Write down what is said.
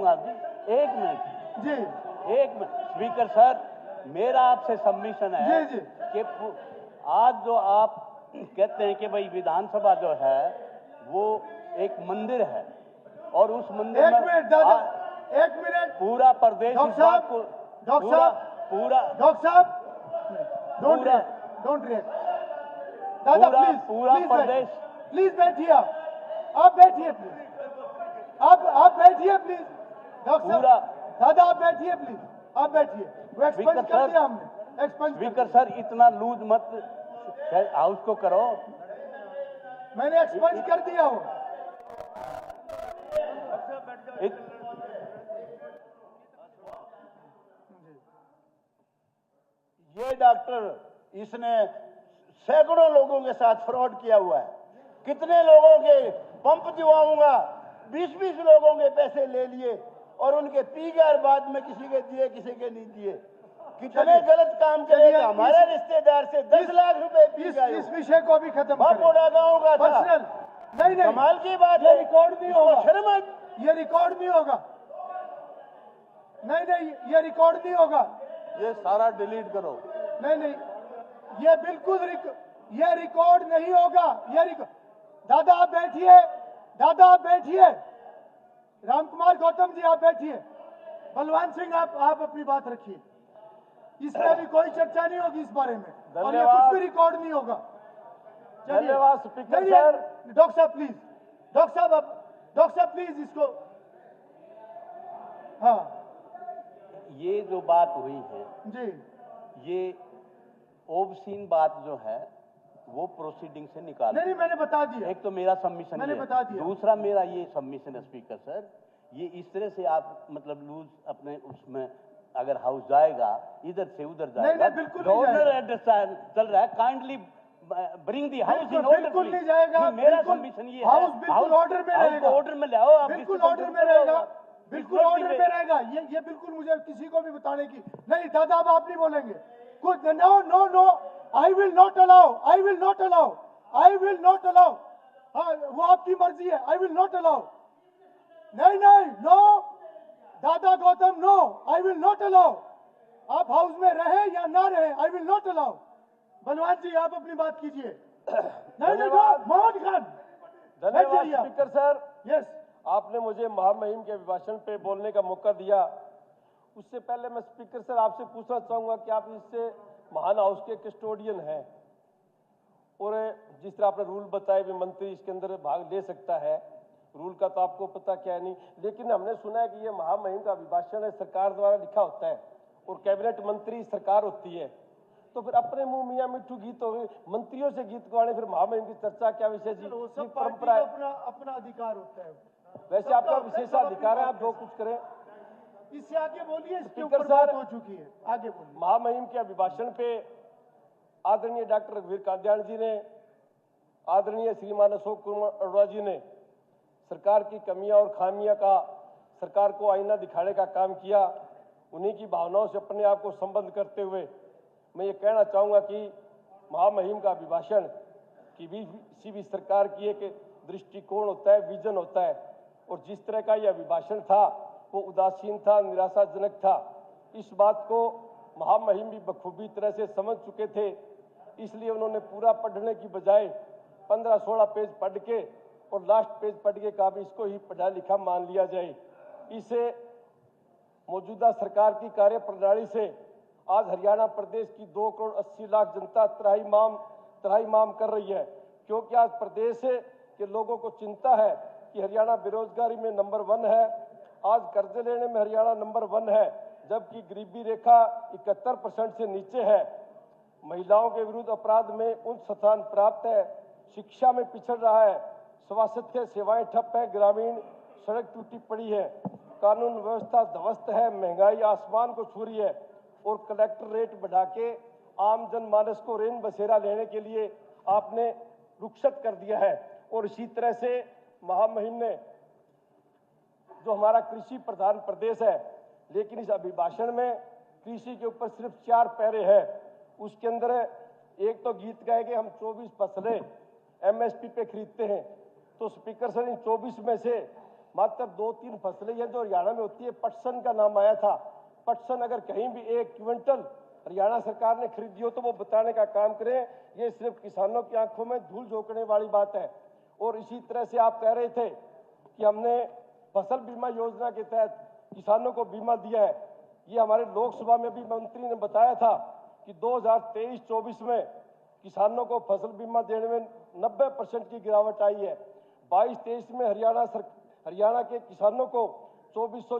करूंगा जी, 1 मिनट जी 1 minute. Speaker sir, मेरा आपसे सबमिशन है जी कि आज जो आप कहते हैं कि भाई विधानसभा जो है वो एक मंदिर है और उस मंदिर एक में मिनट दादा, एक मिनट पूरा प्रदेश इस डॉक्टर बात साहब, को डॉक्टर पूरा साहब, पूरा डॉक्टर साहब डोंट रिएक्ट दादा, पूरा प्लीज पूरा प्रदेश प्लीज बैठिए, आप बैठिए प्लीज, आप बैठिए प्लीज, डॉक्टर पूरा साहब दादा आप बैठिए प्लीज, आप बैठिए। वो एक्सपेंस कर दिया हमने, एक्सपेंस स्पीकर सर इतना लूज मत हाउस को करो, मैंने एक्सपेंस कर दिया हो। ये डॉक्टर इसने सैकड़ों लोगों के साथ फ्रॉड किया हुआ है। कितने लोगों के पंप दिवाऊंगा, 20-20 लोगों के पैसे ले लिए और उनके पी गए और बाद में किसी के दिए किसी के नहीं दिए। कितने गलत काम करे। हमारे रिश्तेदार से 10 लाख रुपए पी गए। इस विषय को भी खत्म बापोड़ा गांव का था। पर्सनल नहीं कमाल की बात ये है, रिकॉर्ड नहीं होगा, शर्म है। ये रिकॉर्ड नहीं होगा, नहीं ये रिकॉर्ड नहीं होगा, ये सारा डिलीट करो। नहीं ये बिल्कुल ये रिकॉर्ड नहीं होगा, दादा आप बैठिए, दादा आप बैठिए, रामकुमार गौतम जी आप बैठिए, बलवान सिंह आप अपनी बात रखिए, इसमें अभी कोई चर्चा नहीं होगी इस बारे में और ये कुछ भी रिकॉर्ड नहीं होगा। धन्यवाद स्पीकर सर। डॉक्टर साहब प्लीज, डॉक्टर साहब प्लीज इसको, हाँ ये जो बात हुई है जी, ये ओबसीन बात जो है वो प्रोसीडिंग से निकाल नहीं मैंने बता दिया, एक तो मेरा सबमिशन मैंने ये है। बता दिया। दूसरा मेरा ये सबमिशन है स्पीकर सर, ये इस तरह से आप मतलब लूज अपने उसमें अगर हाउस जाएगा इधर से उधर जाएगा। नहीं, बिल्कुल नहीं गवर्नर जाएगा। एड्रेस चल रहा है, kindly bring the house in order. बिल्कुल नहीं जाएगा, मेरा सबमिशन ये है, हाउस बिल्कुल ऑर्डर में रहेगा, ऑर्डर में लाओ आप, बिल्कुल ऑर्डर में रहेगा, बिल्कुल ऑर्डर में रहेगा। ये बिल्कुल मुझे किसी को भी बताने की नहीं, दादा अब आप नहीं बोलेंगे कुछ, no I will not allow, I will not allow, I will not allow, हाँ वो आपकी मर्जी है, आई विल नॉट अलाउ, नहीं नो दादा Gautam, no I will not allow, आप हाउस में रहे या ना रहे, आई विल नॉट अलाउ। बलवान जी आप अपनी बात कीजिए। नहीं मोहम्मद खान। धन्यवाद स्पीकर सर। यस, आपने मुझे महामहिम के अभिभाषण पे बोलने का मौका दिया। उससे पहले मैं स्पीकर सर आपसे पूछना चाहूंगा कि आप इससे महान हाउस के कस्टोडियन हैं और जिस तरह आपने रूल बताए भी मंत्री इसके अंदर भाग ले सकता है, रूल का तो आपको पता क्या नहीं, लेकिन हमने सुना है कि ये महामहिम का अभिभाषण है सरकार द्वारा लिखा होता है और कैबिनेट मंत्री सरकार होती है, तो फिर अपने मुंह मियां मिट्ठू गीत हो गए, मंत्रियों से गीत गवाने, फिर महामहिम की चर्चा क्या विषय जी? सब परंपरा है, अपना अधिकार होता है, वैसे आपका विशेषाधिकार है, आप जो कुछ करें। इससे आगे बोलिए, इसके स्पीकर ऊपर बात सर, हो चुकी है, आगे बोलिए। महामहिम के अभिभाषण पे आदरणीय डॉक्टर रघुवीर कादियान जी ने, आदरणीय श्रीमान अशोक कुमार अरोड़ा जी ने सरकार की कमियां और खामियां का सरकार को आईना दिखाने का काम किया। उन्हीं की भावनाओं से अपने आप को संबद्ध करते हुए मैं ये कहना चाहूँगा कि महामहिम का अभिभाषण किसी भी सरकार की एक दृष्टिकोण होता है, विजन होता है, और जिस तरह का ये अभिभाषण था वो उदासीन था, निराशाजनक था। इस बात को महामहिम भी बखूबी तरह से समझ चुके थे, इसलिए उन्होंने पूरा पढ़ने की बजाय 15-16 पेज पढ़ के और लास्ट पेज पढ़ के कहा भी इसको ही पढ़ा लिखा मान लिया जाए। इसे मौजूदा सरकार की कार्य प्रणाली से आज हरियाणा प्रदेश की 2 करोड़ 80 लाख जनता त्राहिमाम कर रही है, क्योंकि आज प्रदेश के लोगों को चिंता है कि हरियाणा बेरोजगारी में नंबर 1 है, आज कर्जे लेने में हरियाणा नंबर 1 है, जबकि गरीबी रेखा 71% से नीचे है, महिलाओं के विरुद्ध अपराध में उच्च स्थान प्राप्त है, शिक्षा में पिछड़ रहा है, स्वास्थ्य सेवाएं ठप है, ग्रामीण सड़क टूटी पड़ी है, कानून व्यवस्था ध्वस्त है, महंगाई आसमान को छू रही है और कलेक्टर रेट बढ़ा के आम जनमानस को रेन बसेरा लेने के लिए आपने रुखसत कर दिया है। और इसी तरह से महामहिम ने, जो हमारा कृषि प्रधान प्रदेश है, लेकिन इस अभिभाषण में कृषि के ऊपर सिर्फ 4 पैरे हैं। उसके अंदर एक तो गीत गाए कि हम 24 फसलें MSP पे खरीदते हैं, तो स्पीकर सर इन 24 में से मात्र 2-3 फसलें हैं जो हरियाणा में होती है। पटसन का नाम आया था। पटसन अगर कहीं भी 1 क्विंटल हरियाणा सरकार ने खरीदी हो तो वो बताने का काम करें। ये सिर्फ किसानों की आंखों में धूल झोंकने वाली बात है। और इसी तरह से आप कह रहे थे कि हमने फसल बीमा योजना के तहत किसानों को बीमा दिया है। ये हमारे लोकसभा में भी मंत्री ने बताया था कि 2023-24 में किसानों को फसल बीमा देने में 90% की गिरावट आई है। 22-23 में हरियाणा के किसानों को 2400